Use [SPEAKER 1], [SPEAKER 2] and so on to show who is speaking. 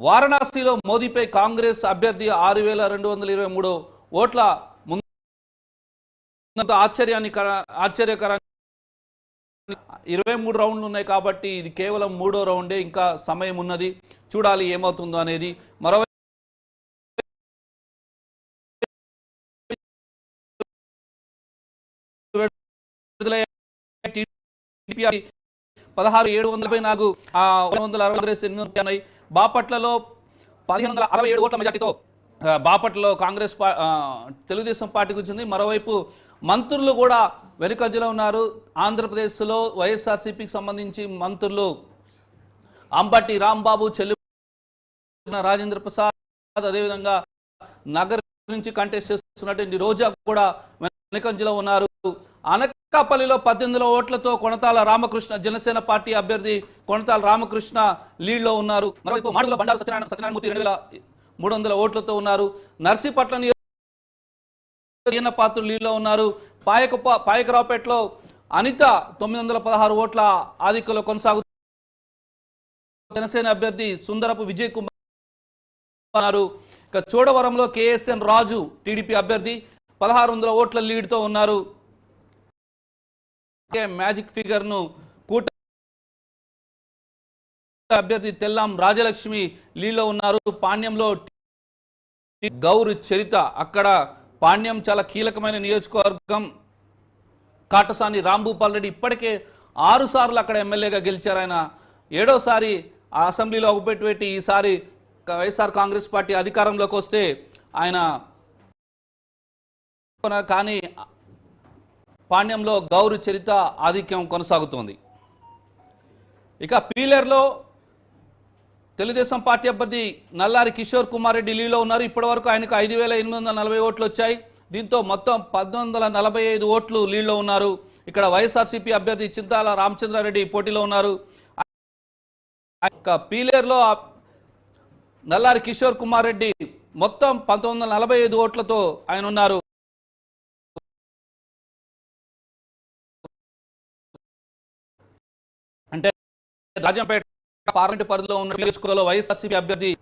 [SPEAKER 1] వారణాసిలో మోదీపై కాంగ్రెస్ అభ్యర్థి 6223 ఓట్ల ముందు ఆశ్చర్యకరంగా 23 రౌండ్లు ఉన్నాయి కాబట్టి ఇది కేవలం మూడో రౌండే, ఇంకా సమయం ఉన్నది, చూడాలి ఏమవుతుందో అనేది. మరోవైపు 16,784 బాపట్లలో 1567 ఓట్ల మెజార్టీతో బాపట్లలో కాంగ్రెస్ తెలుగుదేశం పార్టీకి వచ్చింది. మరోవైపు మంత్రులు కూడా వెనుకంజలో ఉన్నారు. ఆంధ్రప్రదేశ్లో వైఎస్ఆర్సీపీకి సంబంధించి మంత్రులు అంబటి రాంబాబు, చెల్లి రాజేంద్ర ప్రసాద్, అదేవిధంగా నగర్ నుంచి కంటెస్ట్ చేస్తున్నటువంటి రోజా కూడా వెనుకంజలో ఉన్నారు. అనకాపల్లిలో 18 ఓట్లతో కొనతాల రామకృష్ణ, జనసేన పార్టీ అభ్యర్థి కొనతాల రామకృష్ణ లీడ్లో ఉన్నారు. మరోవైపు మాడుగుల బండారు సత్యనారాయణమూర్తి 2300 ఓట్లతో ఉన్నారు. నర్సీపట్నం పాత్రులు లీడ్లో ఉన్నారు. పాయకరావుపేటలో అనిత 916 ఓట్ల ఆధిక్యంలో కొనసాగుతున్నారు. జనసేన అభ్యర్థి సుందరపు విజయ్ కుమార్. ఇక చోడవరంలో కేఎస్ఎన్ రాజు టీడీపీ అభ్యర్థి 1600 ఓట్ల లీడ్తో ఉన్నారు. మ్యాజిక్ ఫిగర్ ను కూటమి అభ్యర్థి తెల్లాం రాజలక్ష్మి లీడ్లో ఉన్నారు. పాణ్యంలో గౌరు చరిత, అక్కడ పాణ్యం చాలా కీలకమైన నియోజకవర్గం. కాటసాని రాంభూపాల్ రెడ్డి ఇప్పటికే 6 సార్లు అక్కడ ఎమ్మెల్యేగా గెలిచారు. ఆయన 7వ సారి ఆ అసెంబ్లీలో ఒకపెట్టి ఈసారి వైఎస్ఆర్ కాంగ్రెస్ పార్టీ అధికారంలోకి వస్తే ఆయన, కానీ పాణ్యంలో గౌరు చరిత ఆధిక్యం కొనసాగుతోంది. ఇక పీలేరులో తెలుగుదేశం పార్టీ అభ్యర్థి నల్లారి కిషోర్ కుమార్ రెడ్డి లీడ్లో ఉన్నారు. ఇప్పటివరకు ఆయనకు 5840 ఓట్లు వచ్చాయి. దీంతో మొత్తం 1845 ఓట్లు లీడ్లో ఉన్నారు. ఇక్కడ వైఎస్ఆర్సీపీ అభ్యర్థి చింతాల రామచంద్రారెడ్డి పోటీలో ఉన్నారు. పీలేరులో నల్లారి కిషోర్ కుమార్ రెడ్డి మొత్తం 1945 ఓట్లతో ఆయన ఉన్నారు. అంటే రాజంపేట పార్లమెంట్ పరిధిలో ఉన్న నియోజకవర్గంలో వైఎస్ఆర్సీపీ అభ్యర్థి